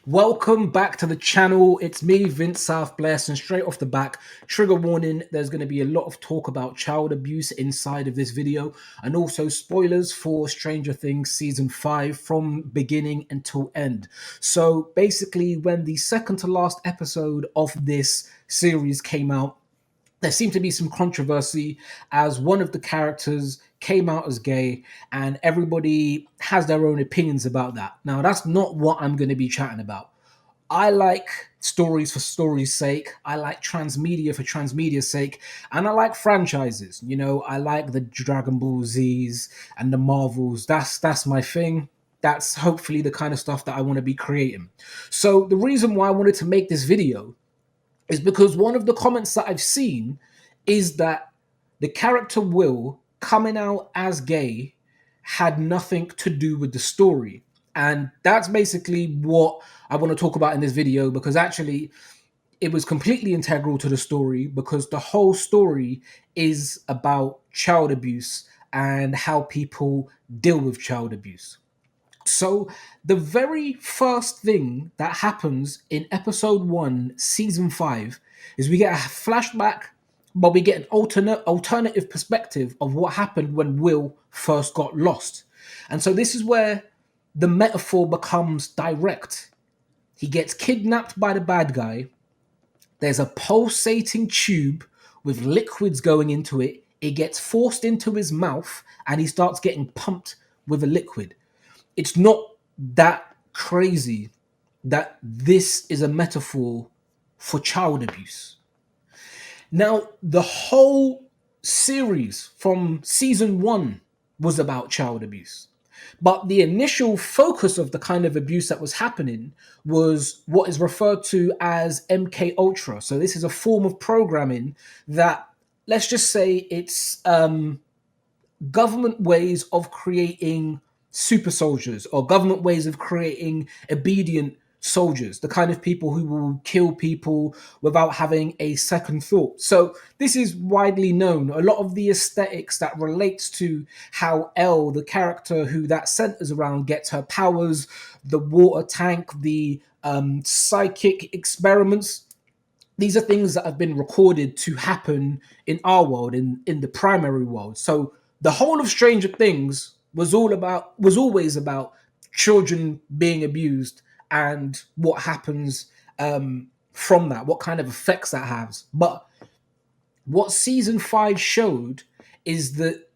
Welcome back to the channel. It's me, Vince South Bless, and straight off the back, trigger warning, there's going to be a lot of talk about child abuse inside of this video, and also spoilers for Stranger Things Season 5 from beginning until end. So basically, when the second to last episode of this series came out, there seemed to be some controversy as one of the characters came out as gay, and everybody has their own opinions about that. Now, that's not what I'm going to be chatting about. I like stories for story's sake. I like transmedia for transmedia's sake. And I like franchises. You know, I like the Dragon Ball Zs and the Marvels. That's my thing. That's hopefully the kind of stuff that I want to be creating. So the reason why I wanted to make this video is because one of the comments that I've seen is that the character Will coming out as gay had nothing to do with the story. And that's basically what I want to talk about in this video, because actually it was completely integral to the story, because the whole story is about child abuse and how people deal with child abuse. So, the very first thing that happens in episode 1, season 5, is we get a flashback, but we get an alternative perspective of what happened when Will first got lost. And so, this is where the metaphor becomes direct. He gets kidnapped by the bad guy. There's a pulsating tube with liquids going into it. It gets forced into his mouth, and he starts getting pumped with a liquid. It's not that crazy that this is a metaphor for child abuse. Now, the whole series from season 1 was about child abuse. But the initial focus of the kind of abuse that was happening was what is referred to as MK Ultra. So this is a form of programming that, let's just say, it's government ways of creating super soldiers, or government ways of creating obedient soldiers, the kind of people who will kill people without having a second thought. So this is widely known. A lot of the aesthetics that relates to how Elle, the character who that centers around, gets her powers, the water tank, the psychic experiments, these are things that have been recorded to happen in our world, in the primary world. So the whole of Stranger Things was always about children being abused and what happens from that, what kind of effects that has. But what season 5 showed is that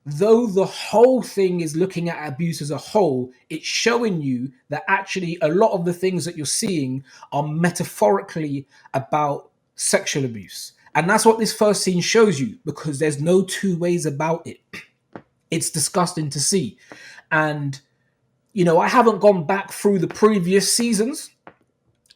though the whole thing is looking at abuse as a whole, it's showing you that actually a lot of the things that you're seeing are metaphorically about sexual abuse. And that's what this first scene shows you, because there's no two ways about it. It's disgusting to see. And, you know, I haven't gone back through the previous seasons,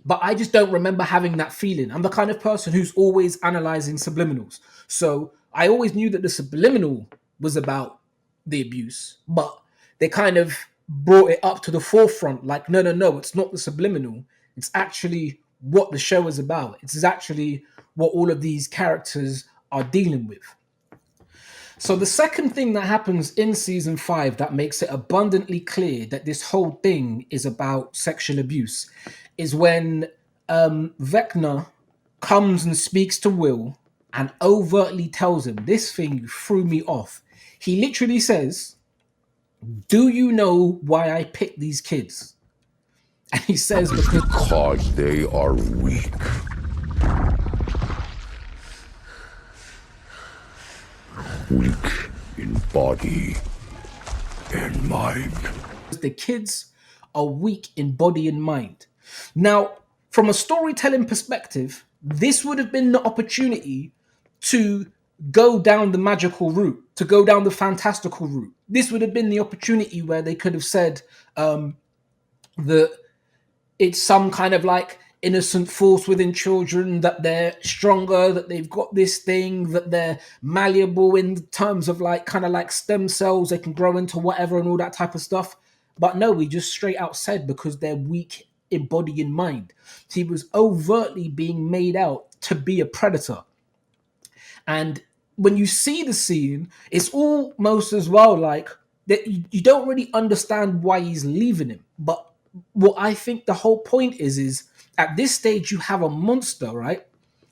but I just don't remember having that feeling. I'm the kind of person who's always analyzing subliminals. So I always knew that the subliminal was about the abuse, but they kind of brought it up to the forefront. Like, no, it's not the subliminal. It's actually what the show is about. It's actually what all of these characters are dealing with. So the second thing that happens in season 5 that makes it abundantly clear that this whole thing is about sexual abuse is when Vecna comes and speaks to Will and overtly tells him, "This thing threw me off." He literally says, "Do you know why I picked these kids?" And he says, because they are weak. Weak in body and mind. The kids are weak in body and mind. Now, from a storytelling perspective, this would have been the opportunity to go down the magical route, to go down the fantastical route. This would have been the opportunity where they could have said that it's some kind of like innocent force within children, that they're stronger, that they've got this thing, that they're malleable in terms of like kind of like stem cells, they can grow into whatever and all that type of stuff. But no, we just straight out said because they're weak in body and mind. He was overtly being made out to be a predator. And when you see the scene, it's almost as well like that you don't really understand why he's leaving him. But what I think the whole point is at this stage you have a monster, right?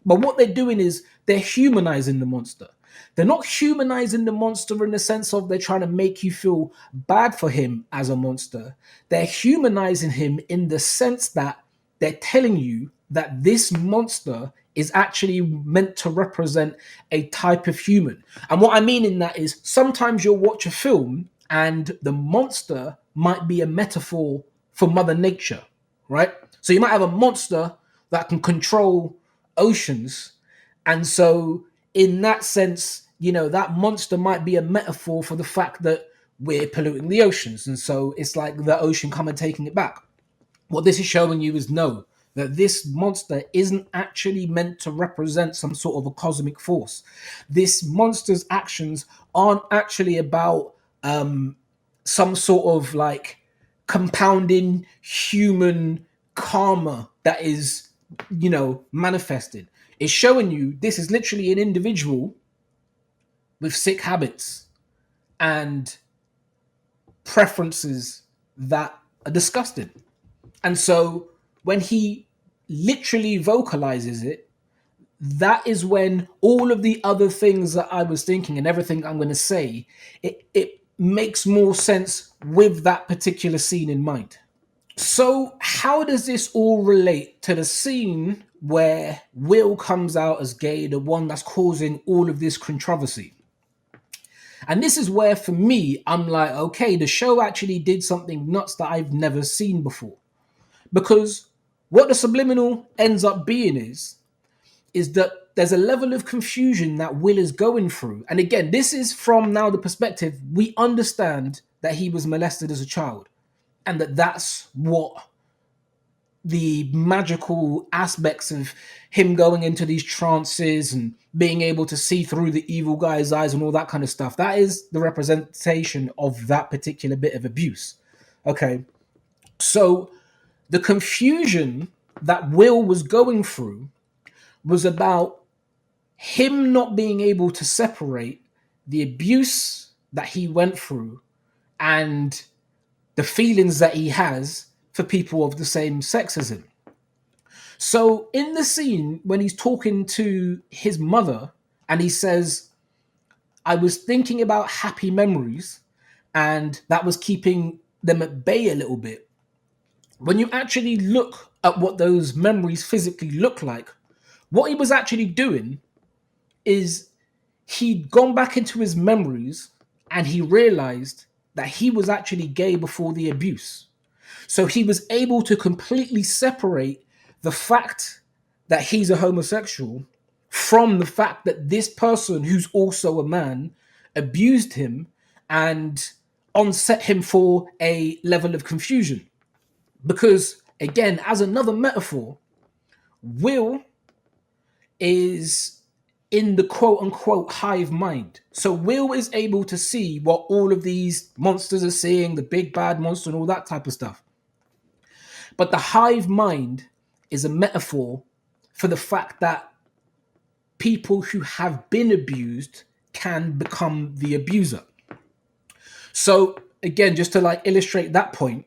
But what they're doing is they're humanizing the monster. They're not humanizing the monster in the sense of they're trying to make you feel bad for him as a monster. They're humanizing him in the sense that they're telling you that this monster is actually meant to represent a type of human. And what I mean in that is sometimes you'll watch a film and the monster might be a metaphor for Mother Nature, right? So you might have a monster that can control oceans. And so, in that sense, that monster might be a metaphor for the fact that we're polluting the oceans. And so it's like the ocean come and taking it back. What this is showing you is no, that this monster isn't actually meant to represent some sort of a cosmic force. This monster's actions aren't actually about some sort of like compounding human karma that is, manifested. It's showing you this is literally an individual with sick habits and preferences that are disgusting. And so when he literally vocalizes it, that is when all of the other things that I was thinking and everything I'm going to say, it makes more sense with that particular scene in mind. So, how does this all relate to the scene where Will comes out as gay, the one that's causing all of this controversy? And this is where, for me, I'm like, okay, the show actually did something nuts that I've never seen before. Because what the subliminal ends up being is that there's a level of confusion that Will is going through. And again, this is from now the perspective, we understand that he was molested as a child and that's what the magical aspects of him going into these trances and being able to see through the evil guy's eyes and all that kind of stuff. That is the representation of that particular bit of abuse. Okay. So the confusion that Will was going through was about him not being able to separate the abuse that he went through and the feelings that he has for people of the same sex as him. So in the scene when he's talking to his mother and he says, I was thinking about happy memories and that was keeping them at bay a little bit. When you actually look at what those memories physically look like, what he was actually doing is he'd gone back into his memories and he realized that he was actually gay before the abuse. So he was able to completely separate the fact that he's a homosexual from the fact that this person who's also a man abused him and onset him for a level of confusion. Because again, as another metaphor, Will is in the quote unquote hive mind. So Will is able to see what all of these monsters are seeing, the big bad monster and all that type of stuff. But the hive mind is a metaphor for the fact that people who have been abused can become the abuser. So again, just to like illustrate that point,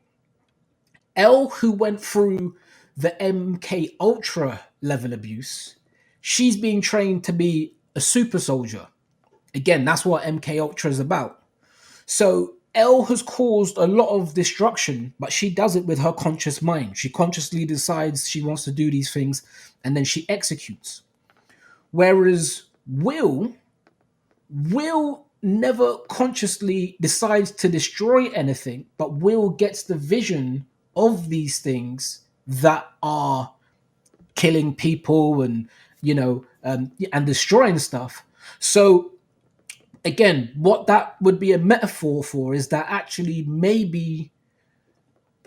Elle, who went through the MK Ultra level abuse, she's being trained to be a super soldier. Again, that's what MK Ultra is about. So Elle has caused a lot of destruction, but she does it with her conscious mind. She consciously decides she wants to do these things, and then she executes. Whereas Will never consciously decides to destroy anything, but Will gets the vision of these things that are killing people and and destroying stuff. So again, what that would be a metaphor for is that actually maybe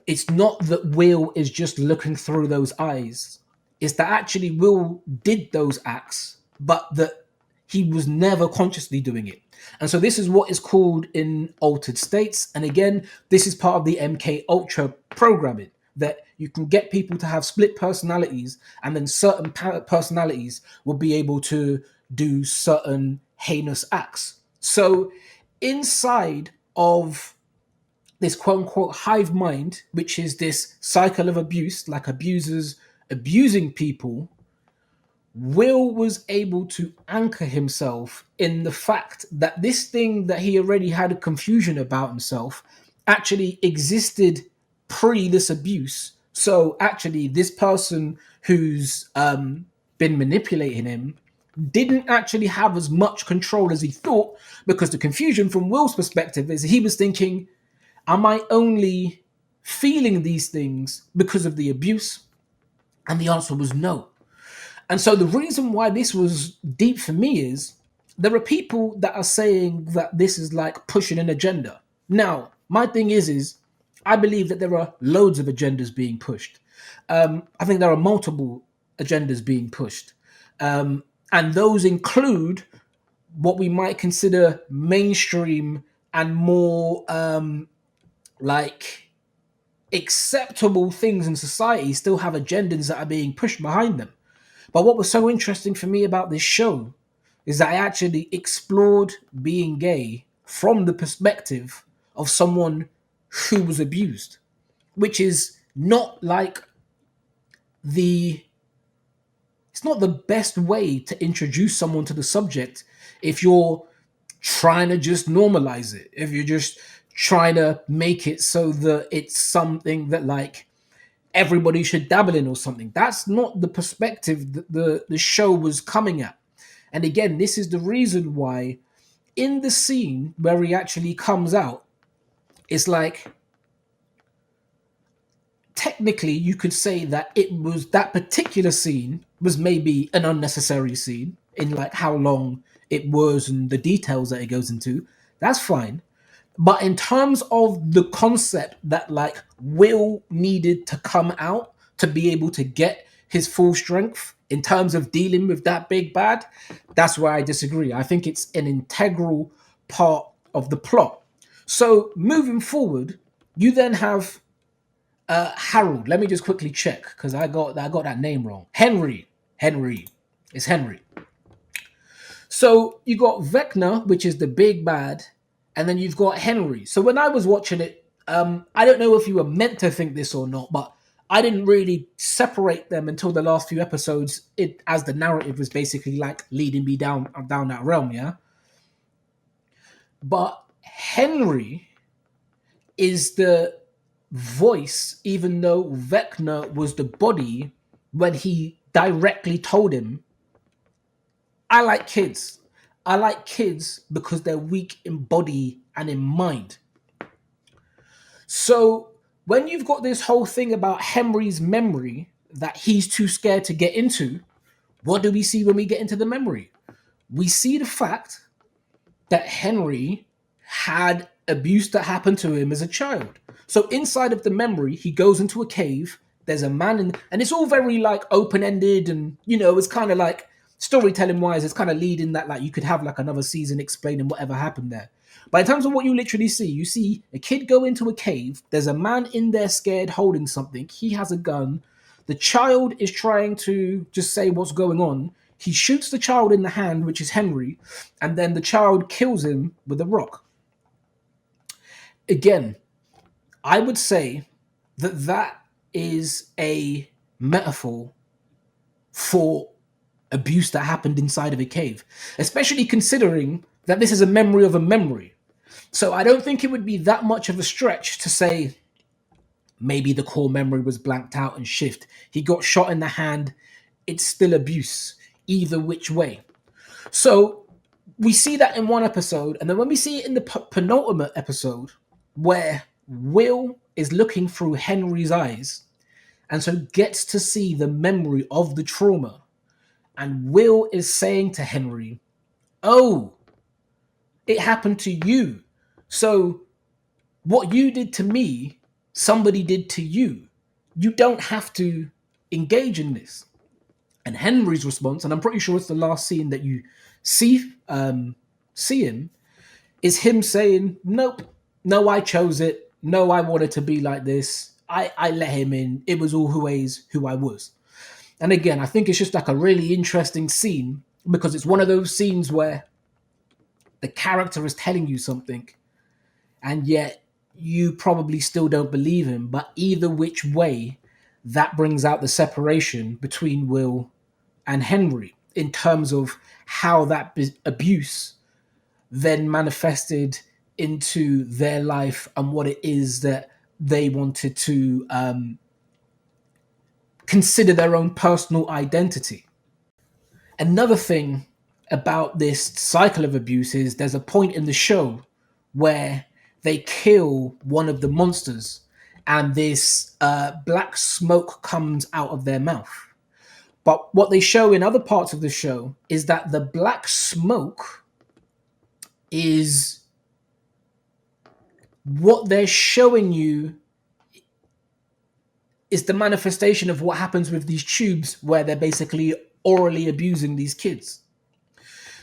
it's not that Will is just looking through those eyes. It's that actually Will did those acts, but that he was never consciously doing it. And so this is what is called in altered states. And again, this is part of the MK Ultra programming, that you can get people to have split personalities, and then certain personalities will be able to do certain heinous acts. So inside of this quote unquote hive mind, which is this cycle of abuse, like abusers abusing people, Will was able to anchor himself in the fact that this thing that he already had a confusion about himself actually existed pre this abuse. So actually, this person who's been manipulating him didn't actually have as much control as he thought, because the confusion from Will's perspective is he was thinking, am I only feeling these things because of the abuse? And the answer was no. And so the reason why this was deep for me is there are people that are saying that this is like pushing an agenda. Now, my thing is I believe that there are loads of agendas being pushed. I think there are multiple agendas being pushed. And those include what we might consider mainstream and more like acceptable things in society still have agendas that are being pushed behind them. But what was so interesting for me about this show is that I actually explored being gay from the perspective of someone who was abused, which is not like the it's not the best way to introduce someone to the subject if you're trying to just normalize it, if you're just trying to make it so that it's something that like everybody should dabble in or something. That's not the perspective that the show was coming at. And again, this is the reason why in the scene where he actually comes out, it's like technically you could say that it was that particular scene was maybe an unnecessary scene in like how long it was and the details that it goes into. That's fine. But in terms of the concept that like Will needed to come out to be able to get his full strength in terms of dealing with that big bad, that's where I disagree. I think it's an integral part of the plot. So moving forward, you then have Harold. Let me just quickly check because I got that name wrong. Henry. It's Henry. So you got Vecna, which is the big bad, and then you've got Henry. So when I was watching it, I don't know if you were meant to think this or not, but I didn't really separate them until the last few episodes. It as the narrative was basically like leading me down that realm, yeah. But Henry is the voice, even though Vecna was the body when he directly told him, I like kids. I like kids because they're weak in body and in mind. So when you've got this whole thing about Henry's memory that he's too scared to get into, what do we see when we get into the memory? We see the fact that Henry had abuse that happened to him as a child. So inside of the memory, he goes into a cave. There's a man, and it's all very like open-ended, and it's kind of like storytelling wise, it's kind of leading that like you could have like another season explaining whatever happened there. But in terms of what you see a kid go into a cave. There's a man in there scared, holding something. He has a gun. The child is trying to just say what's going on. He shoots the child in the hand, which is Henry, and then the child kills him with a rock. Again, I would say that is a metaphor for abuse that happened inside of a cave, especially considering that this is a memory of a memory. So I don't think it would be that much of a stretch to say maybe the core memory was blanked out and shift. He got shot in the hand. It's still abuse, either which way. So we see that in one episode, and then when we see it in the penultimate episode, where Will is looking through Henry's eyes, and so gets to see the memory of the trauma, and Will is saying to Henry, oh, it happened to you. So what you did to me, somebody did to you. You don't have to engage in this. And Henry's response, and I'm pretty sure it's the last scene that you see him, is him saying, nope, no, I chose it. No, I wanted to be like this. I let him in. It was always who I was. And again, I think it's just like a really interesting scene because it's one of those scenes where the character is telling you something, and yet you probably still don't believe him. But either which way, that brings out the separation between Will and Henry in terms of how that abuse then manifested into their life and what it is that they wanted to consider their own personal identity. Another thing about this cycle of abuse is there's a point in the show where they kill one of the monsters and this black smoke comes out of their mouth. But what they show in other parts of the show is that the black smoke is what they're showing you is the manifestation of what happens with these tubes where they're basically orally abusing these kids.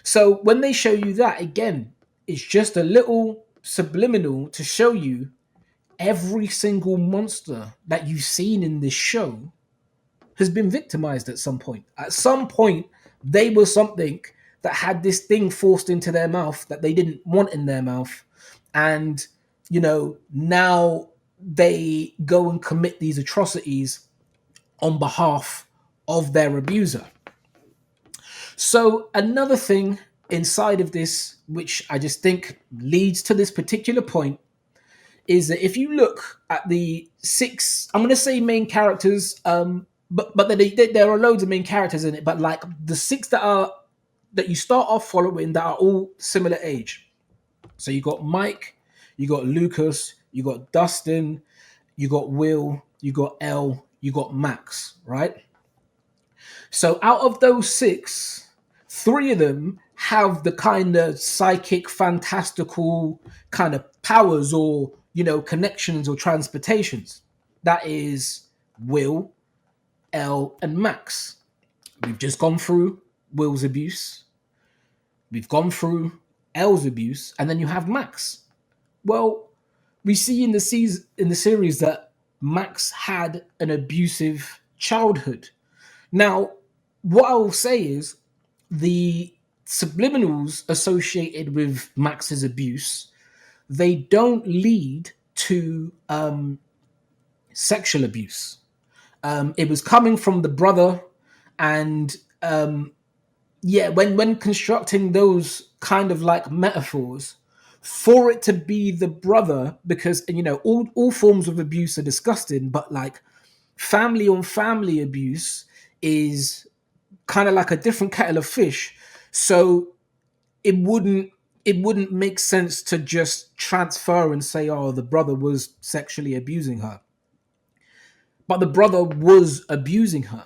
So when they show you that, again, it's just a little subliminal to show you every single monster that you've seen in this show has been victimized at some point. At some point, they were something that had this thing forced into their mouth that they didn't want in their mouth. And, now they go and commit these atrocities on behalf of their abuser. So another thing inside of this, which I just think leads to this particular point, is that if you look at the 6, I'm going to say main characters, but there are loads of main characters in it, but like the 6 that you start off following that are all similar age. So you got Mike, you got Lucas, you got Dustin, you got Will, you got Elle, you got Max, right? So out of those 6, 3 of them have the kind of psychic, fantastical kind of powers or, connections or transportations. That is Will, Elle, and Max. We've just gone through Will's abuse. We've gone through Elle's abuse, and then you have Max. Well, we see in the series that Max had an abusive childhood. Now, what I will say is the subliminals associated with Max's abuse, they don't lead to sexual abuse. It was coming from the brother, and when constructing those kind of like metaphors, for it to be the brother, because all forms of abuse are disgusting, but like family on family abuse is kind of like a different kettle of fish. So it wouldn't make sense to just transfer and say, oh, the brother was sexually abusing her. But the brother was abusing her.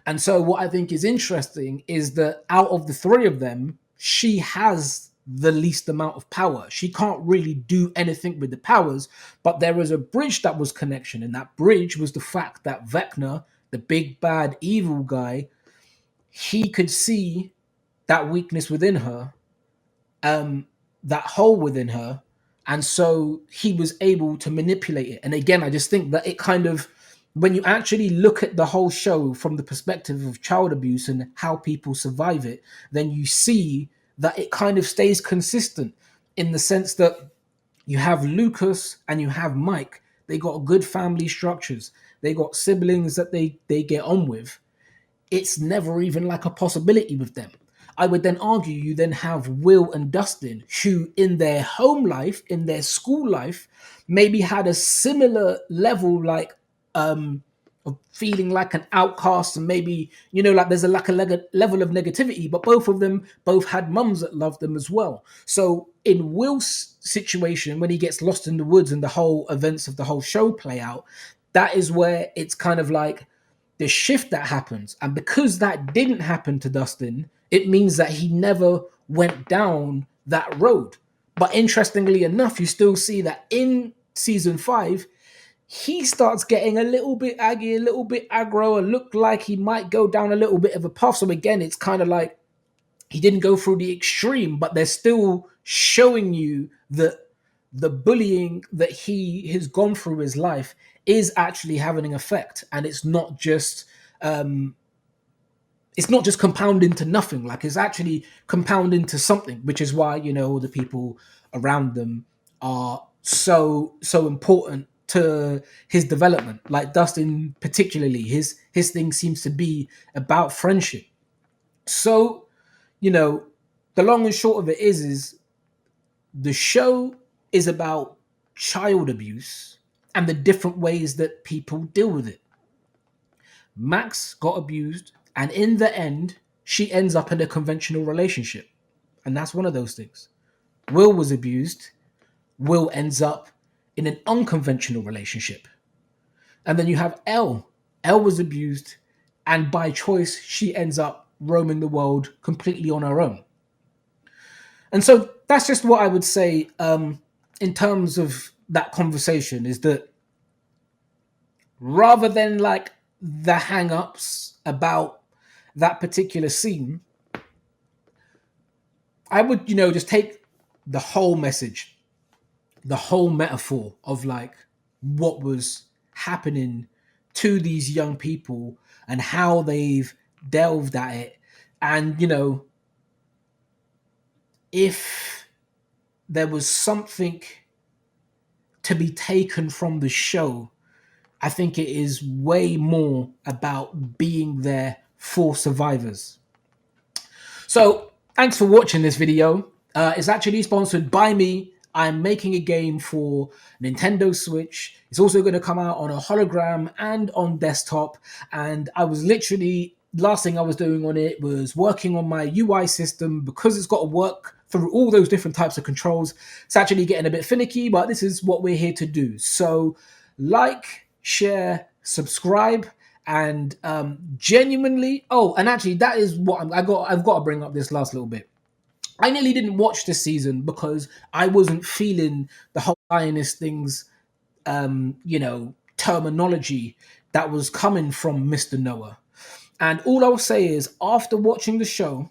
And so what I think is interesting is that out of the 3 of them, she has the least amount of power. She can't really do anything with the powers, but there was a bridge that was connection. And that bridge was the fact that Vecna, the big bad evil guy, he could see that weakness within her, that hole within her. And so he was able to manipulate it. And again, I just think that it kind of, when you actually look at the whole show from the perspective of child abuse and how people survive it, then you see that it kind of stays consistent in the sense that you have Lucas and you have Mike. They got good family structures. They got siblings that they get on with. It's never even like a possibility with them. I would then argue you then have Will and Dustin, who in their home life, in their school life, maybe had a similar level like of feeling like an outcast, and maybe like there's a level of negativity, but both of them both had mums that loved them as well. So in Will's situation, when he gets lost in the woods and the whole events of the whole show play out, that is where it's kind of like the shift that happens. And because that didn't happen to Dustin, it means that he never went down that road. But interestingly enough, you still see that in season 5, he starts getting a little bit aggy, a little bit aggro, and looked like he might go down a little bit of a path. So again, it's kind of like he didn't go through the extreme, but they're still showing you that the bullying that he has gone through his life is actually having an effect, and it's not just compounding to nothing. Like, it's actually compounding to something, which is why all the people around them are so important to his development. Like Dustin, particularly, his thing seems to be about friendship. So, you know, the long and short of it is the show is about child abuse and the different ways that people deal with it. Max got abused, and in the end, she ends up in a conventional relationship. And that's one of those things. Will was abused. Will ends up in an unconventional relationship. And then you have Elle. Elle was abused, and by choice, she ends up roaming the world completely on her own. And so that's just what I would say in terms of that conversation is that rather than like the hang ups about that particular scene, I would, just take the whole message, the whole metaphor of like what was happening to these young people and how they've delved at it. And, if there was something to be taken from the show, I think it is way more about being there for survivors. So thanks for watching this video. It's actually sponsored by me. I'm making a game for Nintendo Switch. It's also going to come out on a hologram and on desktop. And I was literally, last thing I was doing on it was working on my UI system because it's got to work through all those different types of controls. It's actually getting a bit finicky, but this is what we're here to do. So like, share, subscribe, and genuinely, and actually that is what I've got to bring up this last little bit. I nearly didn't watch this season because I wasn't feeling the whole Zionist things, terminology that was coming from Mr. Noah. And all I'll say is, after watching the show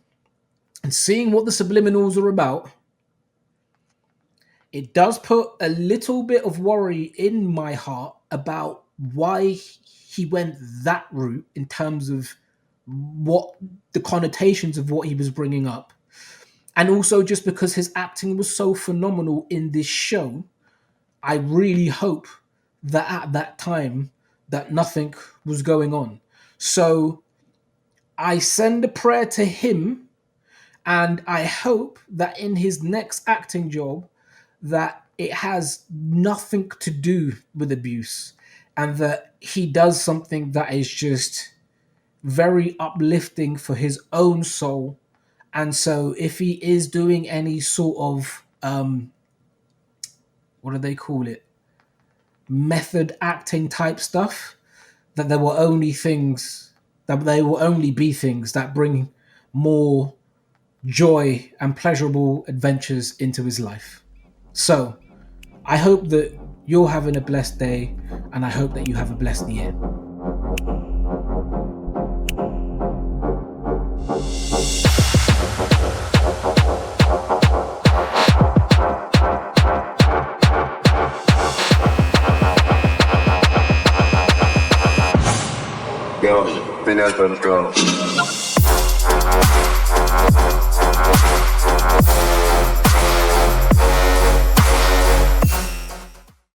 and seeing what the subliminals are about, it does put a little bit of worry in my heart about why he went that route in terms of what the connotations of what he was bringing up. And also just because his acting was so phenomenal in this show, I really hope that at that time that nothing was going on. So I send a prayer to him, and I hope that in his next acting job that it has nothing to do with abuse and that he does something that is just very uplifting for his own soul. And so if he is doing any sort of what do they call it, method acting type stuff, that they will only be things that bring more joy and pleasurable adventures into his life. So I hope that you're having a blessed day, and I hope that you have a blessed year. Yo, final control.